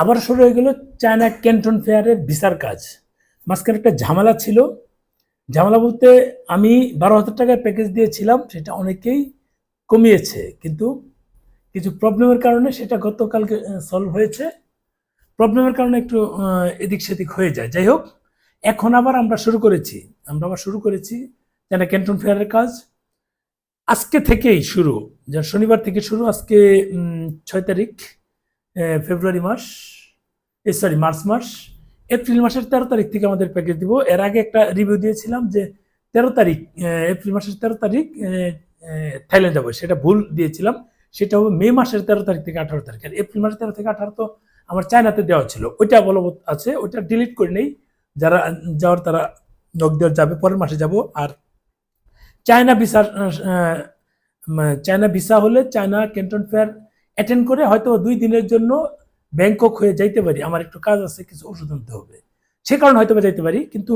আবার শুরু হয়ে গেল চায়না ক্যান্টন ফেয়ারের ভিসার কাজ। মাঝখানে একটা ঝামেলা ছিল। ঝামেলা বলতে আমি 12,000 টাকার প্যাকেজ দিয়েছিলাম, সেটা অনেকেই কমিয়েছে, কিন্তু কিছু প্রবলেমের কারণে সেটা গতকালকে সলভ হয়েছে। প্রবলেমের কারণে একটু এদিক সেদিক হয়ে যায়। যাই হোক, এখন আবার আমরা শুরু করেছি চায়না ক্যান্টন ফেয়ারের কাজ। আজকে থেকেই শুরু, যা শনিবার থেকে শুরু। আজকে 6 তারিখ ফেব্রুয়ারি মাস, সরি মার্চ মাস। এপ্রিল মাসের 13 তারিখ থেকে আমাদের প্যাকেজ দিব। এর আগে একটা রিভিউ দিয়েছিলাম যে 13 তারিখ, এপ্রিল মাসের 13 তারিখ থাইল্যান্ড যাবো, সেটা ভুল দিয়েছিলাম। সেটা হবে মে মাসের 13 তারিখ থেকে 18 তারিখ। আর এপ্রিল মাসের 13 থেকে 18 তো আমার চায়নাতে দেওয়া ছিল, ওইটা বলবৎ আছে, ওইটা ডিলিট করে নেই। যারা যাওয়ার তারা নক দেওয়ার যাবে, পরের মাসে যাব। আর চায়না ভিসা, চায়না ভিসা হলে চায়না ক্যান্টন ফেয়ার অ্যাটেন্ড করে হয়তো 2 দিনের জন্য ব্যাংকক হয়ে যাইতে পারি। আমার একটু কাজ আছে, কিছু ওষুধ আনতে হবে, সে কারণে হয়তো যাইতে পারি। কিন্তু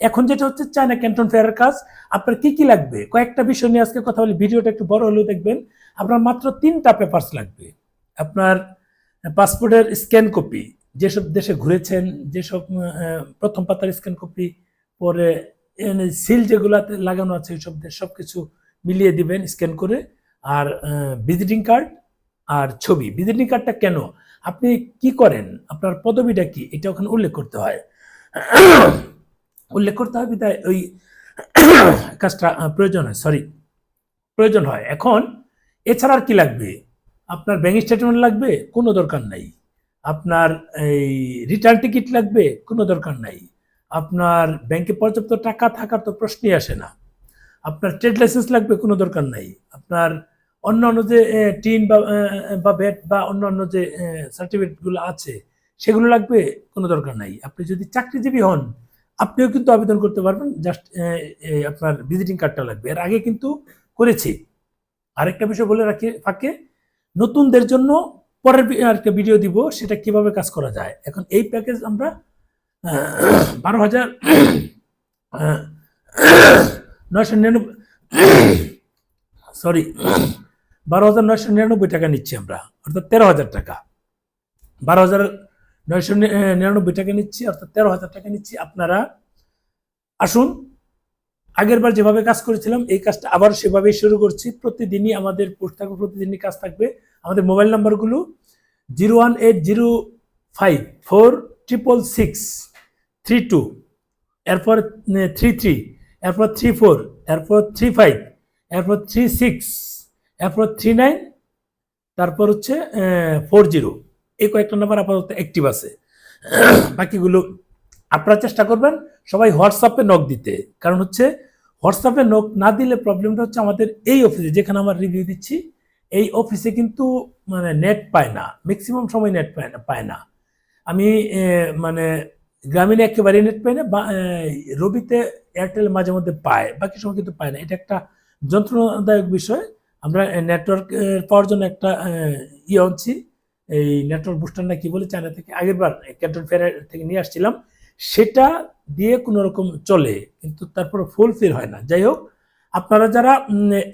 এখন যেটা হচ্ছে চায়না ক্যান্টন ফেয়ারের কাজ, আপনার কি কি লাগবে কয়েকটা বিষয় নিয়ে আজকে কথা বলি। ভিডিওটা একটু বড় হলেও দেখবেন। আপনার মাত্র 3টা পেপারস লাগবে। আপনার পাসপোর্টের স্ক্যান কপি, যেসব দেশে ঘুরেছেন, যেসব প্রথম পাতার স্ক্যান কপি, পরে সিল যেগুলাতে লাগানো আছে ওইসব সব কিছু মিলিয়ে দিবেন স্ক্যান করে। আর ভিজিটিং কার্ড আর ছবি। ভিজিটিং কার্ডটা কেন, আপনি কি করেন, আপনার পদবিটা কি, এটা ওখানে উল্লেখ করতে হয়। বিধায় ওই কাজটা প্রয়োজন হয়। এখন এছাড়া আর কি লাগবে, আপনার ব্যাংক স্টেটমেন্ট লাগবে, কোনো দরকার নাই। আপনার এই রিটার্ন টিকিট লাগবে, কোনো দরকার নাই। আপনার ব্যাংকে পর্যাপ্ত টাকা থাকার তো প্রশ্নই আসে না। আপনার ট্রেড লাইসেন্স লাগবে, কোনো দরকার নাই। আপনার অন্যান্য যে টিন বা ভ্যাট বা অন্যান্য যে সার্টিফিকেটগুলো আছে সেগুলো লাগবে, কোনো দরকার নাই। আপনি যদি চাকরিজীবী হন, আপনিও কিন্তু আবেদন করতে পারবেন, জাস্ট আপনার ভিজিটিং কার্ডটা লাগবে। এর আগে কিন্তু করেছি। আরেকটা বিষয় বলে রাখি ফাঁকে, নতুনদের জন্য পরের আরেকটা ভিডিও দিব, সেটা কিভাবে কাজ করা যায়। এখন এই প্যাকেজ আমরা 12,000 999 সরি 12,999 টাকা নিচ্ছি আমরা, অর্থাৎ 13,000 টাকা। 12,999 টাকা নিচ্ছি, অর্থাৎ 13,000 টাকা নিচ্ছি। আপনারা আসুন, আগের বার যেভাবে কাজ করেছিলাম এই কাজটা আবার সেভাবেই শুরু করছি। প্রতিদিনই আমাদের পোস্ট থাকবে, প্রতিদিনই কাজ থাকবে। আমাদের মোবাইল নাম্বারগুলো 01805466632, এরপর 33, এরপর 34, এরপর 35, এরপর 36, এরপর 39, তারপর হচ্ছে 40। এই কয়েকটা নাম্বার আপাতত অ্যাক্টিভ আছে। বাকিগুলো আপনারা চেষ্টা করবেন সবাই হোয়াটসঅ্যাপে নক দিতে। কারণ হচ্ছে হোয়াটসঅ্যাপে নক না দিলে প্রবলেমটা হচ্ছে, আমাদের এই অফিসে যেখানে আমার রিভিউ দিচ্ছি, এই অফিসে কিন্তু মানে নেট পায় না, ম্যাক্সিমাম সময় নেট পায় না। আমি মানে গ্রামীণে একেবারে নেট পাই না, বা রবিতে এয়ারটেল মাঝে মধ্যে পায়, বাকি সময় কিন্তু পায় না। এটা একটা যন্ত্রণাদায়ক বিষয়। আমরা নেটওয়ার্ক পাওয়ার জন্য একটা আনছি, এই নেটওয়ার্ক বুস্টার না কি বলে, চায়না থেকে আগের বার ক্যান্টন ফেয়ার থেকে নিয়ে আসছিলাম, সেটা দিয়ে কোনো রকম চলে, কিন্তু তারপরে ফুলফিল হয় না। যাই হোক, আপনারা যারা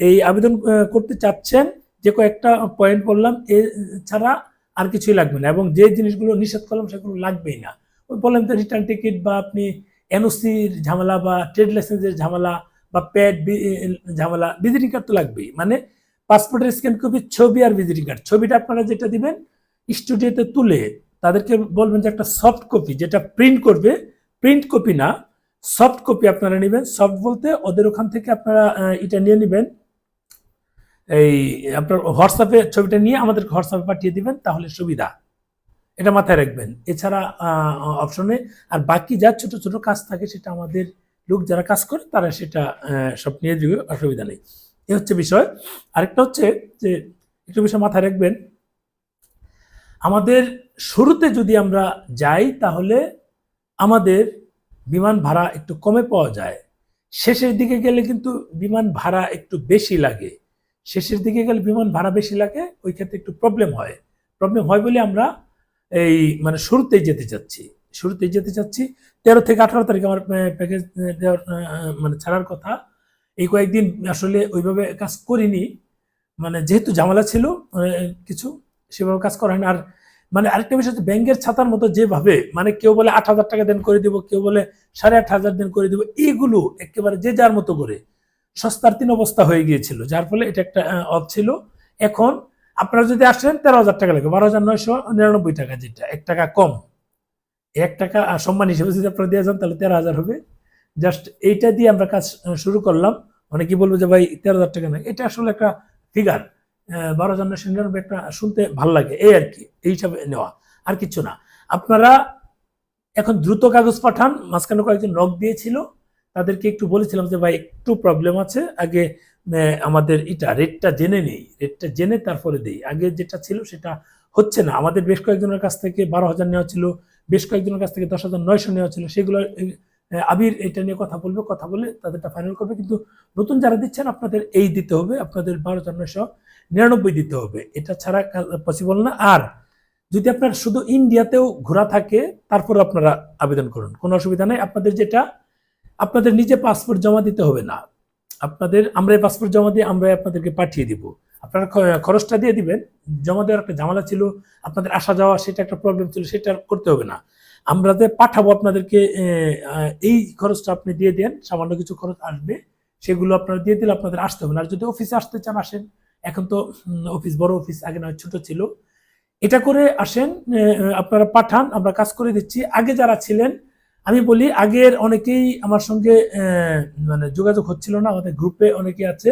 এই আবেদন করতে চাচ্ছেন, যে কয়েকটা পয়েন্ট বললাম, এছাড়া আর কিছুই লাগবে না। এবং যে জিনিসগুলো নিষেধ করলাম সেগুলো লাগবেই না। ওই বললাম তো, রিটার্ন টিকিট বা আপনি এনওসির ঝামেলা বা ট্রেড লাইসেন্সের ঝামেলা বা প্যাড ঝামেলা, ভিজিটিং কার্ড তো লাগবেই। মানে পাসপোর্টের স্ক্যান কপি, ছবি আর ভিজিটিং কার্ড। ছবিটা আপনারা যেটা দিবেন স্টুডিওতে তুলে তাদেরকে বলবেন যে একটা সফট কপি, যেটা প্রিন্ট করবে, প্রিন্ট কপি না, সফট কপি আপনারা নেবেন। সফট বলতে ওদের ওখান থেকে আপনারা এটা নিয়ে নেবেন, এই আপনার হোয়াটসঅ্যাপে ছবিটা নিয়ে আমাদের হোয়াটসঅ্যাপে পাঠিয়ে দিবেন, তাহলে সুবিধা। এটা মাথায় রাখবেন। এছাড়া অপশনে আর বাকি যা ছোট ছোট কাজ থাকে, সেটা আমাদের লোক যারা কাজ করে তারা সেটা সব নিয়ে দিবে, অসুবিধা নেই। এ হচ্ছে বিষয়। আরেকটা হচ্ছে যে একটু বিষয় মাথায় রাখবেন, আমাদের শুরুতে যদি আমরা যাই তাহলে আমাদের বিমান ভাড়া একটু কমে পাওয়া যায়। শেষের দিকে গেলে কিন্তু বিমান ভাড়া একটু বেশি লাগে। শেষের দিকে গেলে বিমান ভাড়া বেশি লাগে, ওই ক্ষেত্রে একটু প্রবলেম হয় বলে আমরা এই মানে শুরুতেই যেতে চাচ্ছি। 13 থেকে 18 তারিখ আমার প্যাকেজ দেওয়ার মানে ছাড়ার কথা। এই কয়েকদিন আসলে ওইভাবে কাজ করিনি, মানে যেহেতু ঝামেলা ছিল কিছু, সেভাবে কাজ করা হয় না। আর মানে আরেকটা বিষয় হচ্ছে ব্যাংকের ছাতার মতো যেভাবে মানে কেউ বলে 8,000 টাকা দেন করে দিব, কেউ বলে 8,500 দেন করে দিব, এইগুলো একেবারে যে যার মতো করে সস্তার 3 অবস্থা হয়ে গিয়েছিল, যার ফলে এটা একটা অফ ছিল। এখন আপনারা যদি আসেন 13,000 টাকা লাগে, 12,999 টাকা, যেটা 1 টাকা কম, 1 টাকা সম্মান হিসেবে যদি আপনারা দিয়ে যান তাহলে 13,000 হবে। জাস্ট এইটা দিয়ে আমরা কাজ শুরু করলাম। অনেকে বলবো যে ভাই 13,000 টাকা না, এটা আসলে একটা ফিগার, 12,999 একটা শুনতে ভাল লাগে, এই আর কি, এই হিসাবে নেওয়া, আর কিছু না। আপনারা এখন দ্রুত কাগজ পাঠান। মাঝখানে কয়েকজন নক দিয়েছিল, তাদেরকে একটু বলেছিলাম যে ভাই একটু প্রবলেম আছে, আগে আমাদের রেটটা জেনে নেই, রেটটা জেনে তারপরে দেই, আগে যেটা ছিল সেটা হচ্ছে না। আমাদের বেশ কয়েকজনের কাছ থেকে 12,000 নেওয়া ছিল, বেশ কয়েকজনের কাছ থেকে 10,900 নেওয়া ছিল, সেগুলো আবির এটা নিয়ে কথা বলবে, কথা বলে তাদেরটা ফাইনাল করবে। কিন্তু নতুন যারা দিচ্ছেন আপনাদের এই দিতে হবে, আপনাদের 12,999 দিতে হবে, এটা ছাড়া পসিবল না। আর যদি আপনার শুধু ইন্ডিয়াতেও ঘোরা থাকে তারপরে আপনারা আবেদন করুন, কোনো অসুবিধা নেই। আপনাদের যেটা আপনাদের নিজে পাসপোর্ট জমা দিতে হবে না, আপনাদের আমরাই পাসপোর্ট জমা দিয়ে আমরা আপনাদেরকে পাঠিয়ে দিব, আপনারা খরচটা দিয়ে দিবেন। জমা দেওয়ার একটা ঝামেলা ছিল, আপনাদের আসা যাওয়া সেটা একটা প্রবলেম ছিল, সেটা করতে হবে না। আমরা যে পাঠাবো আপনাদেরকে, এই খরচটা আপনি দিয়ে দেন, সামান্য কিছু খরচ আসবে, সেগুলো আপনারা দিয়ে দিলে আপনাদের আসতে হবে না। আর যদি অফিসে আসতে চান আসেন, এখন তো অফিস বড় অফিস, আগে নয় ছোট ছিল, এটা করে আসেন, আপনারা পাঠান, আমরা কাজ করে দিচ্ছি। আগে যারা ছিলেন আমি বলি, আগের অনেকেই আমার সঙ্গে মানে যোগাযোগ হচ্ছিল না, আমাদের গ্রুপে অনেকেই আছে,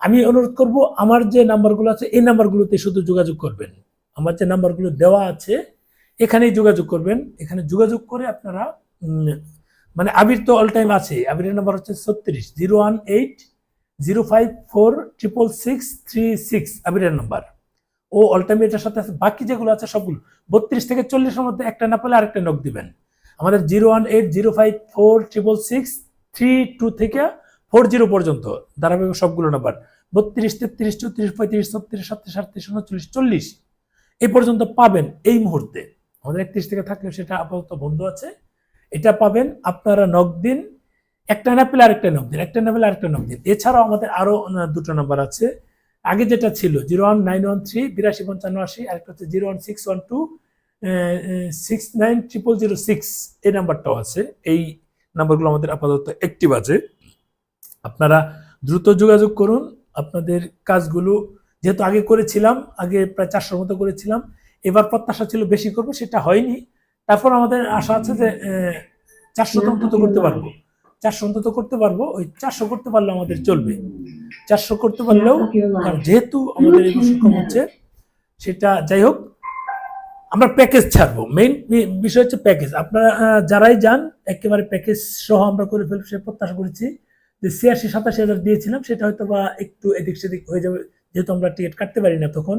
আমি অনুরোধ করব আমার যে নাম্বারগুলো আছে এই নাম্বারগুলোতে শুধু যোগাযোগ করবেন, আমার যে নাম্বারগুলো দেওয়া আছে এখানেই যোগাযোগ করবেন। এখানে যোগাযোগ করে আপনারা মানে আবির তো অল টাইম আছে, আবিরের নাম্বার হচ্ছে 36 018 054 666 আবিরের নাম্বার, ও অল টাইম এটার সাথে আছে। বাকি যেগুলো আছে সবগুলো 32 থেকে 40-এর মধ্যে একটা না পেলে আরেকটা নক দিবেন। আমাদের 018 054 666 32 থেকে 40 পর্যন্ত ধারাবাহিক সবগুলো নাম্বার, 32 33 34 35 36 37 38 39 40 এই পর্যন্ত পাবেন এই মুহূর্তে। আমাদের 31 থেকে থাকলে সেটা আপাতত বন্ধ আছে, এটা পাবেন। আপনারা নক দিন, একটা না পেলে আরেকটা নক দিন, একটা না পেলে আরেকটা নক দিন। এছাড়াও আমাদের আরো দুটো নাম্বার আছে, আগে যেটা ছিল 01913 825580, আরেকটা হচ্ছে 01612 690006, এই নাম্বারটাও আছে। এই নাম্বারগুলো আমাদের আপাতত অ্যাক্টিভ আছে, আপনারা দ্রুত যোগাযোগ করুন। আপনাদের কাজগুলো যেহেতু আগে করেছিলাম, আগে প্রায় 400 মতো করেছিলাম, এবার প্রত্যাশা ছিল বেশি করব, সেটা হয়নি। তারপর আমাদের আশা আছে যে 400 অন্তত করতে পারবো, 400 অন্তত করতে পারবো। ওই 400 করতে পারলে আমাদের চলবে, 400 করতে পারলেও, কারণ যেহেতু আমাদের এই বছর কম হচ্ছে, সেটা যাই হোক, আমরা প্যাকেজ ছাড়বো। মেইন বিষয় হচ্ছে প্যাকেজ। আপনারা যারাই যান একেবারে প্যাকেজ সহ আমরা করে ফেলবো, সে প্রত্যাশা করেছি। যে 86-87 দিয়েছিলাম সেটা হয়তো বা একটু এদিক সেদিক হয়ে যাবে, যেহেতু আমরা টিকিট কাটতে পারি না, তখন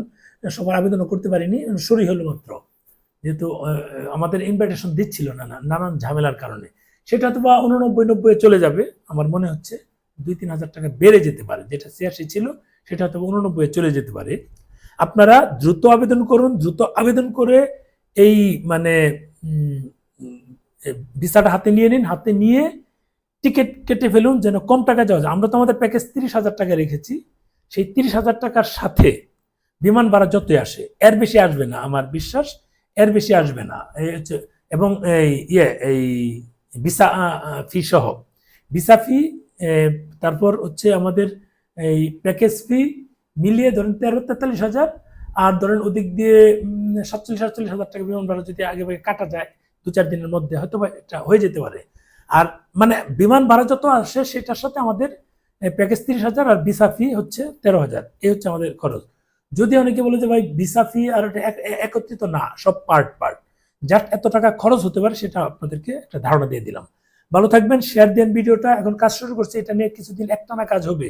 সবার আবেদনও করতে পারিনি, সরি হলো মাত্র, যেহেতু আমাদের ইনভাইটেশন দিচ্ছিল না নানান ঝামেলার কারণে। সেটা হয়তো বা 89-90 চলে যাবে, আমার মনে হচ্ছে 2-3 হাজার টাকা বেড়ে যেতে পারে, যেটা 86 ছিল সেটা হয়তো 89 চলে যেতে পারে। আপনারা দ্রুত আবেদন করুন, দ্রুত আবেদন করে এই মানে ভিসাটা হাতে নিয়ে নিন, হাতে নিয়ে টিকিট কেটে ফেলুন, যেন কম টাকা যাওয়া যায়। আমরা তো আমাদের প্যাকেজ 30,000 টাকা রেখেছি, সেই 30,000 টাকার সাথে বিমান ভাড়া যতই আসে, এর বেশি আসবে না, আমার বিশ্বাস এর বেশি আসবে না। এবং এই ভিসা ফি সহ, ভিসা ফি, তারপর হচ্ছে আমাদের এই প্যাকেজ ফি মিলিয়ে ধরেন 43,000, আর ধরেন ওদিক দিয়ে 47-48 হাজার টাকা বিমান ভাড়া যদি আগে কাটা যায় 2-4 দিনের মধ্যে, হয়তো এটা হয়ে যেতে পারে। আর মানে বিমান ভাড়া যত আসে সেটার সাথে আমাদের প্যাকেজ 30,000 আর ভিসা ফি হচ্ছে 13,000, এই হচ্ছে আমাদের খরচ। যদি অনেকে বলে যে ভাই ভিসা ফি আর একত্রিত না, সব পার্ট পার্ট, জাস্ট এত টাকা খরচ হতে পারে, সেটা আপনাদেরকে একটা ধারণা দিয়ে দিলাম। ভালো থাকবেন, শেয়ার দেন ভিডিওটা। এখন কাজ শুরু করছে, এটা নিয়ে কিছুদিন একটানা কাজ হবে।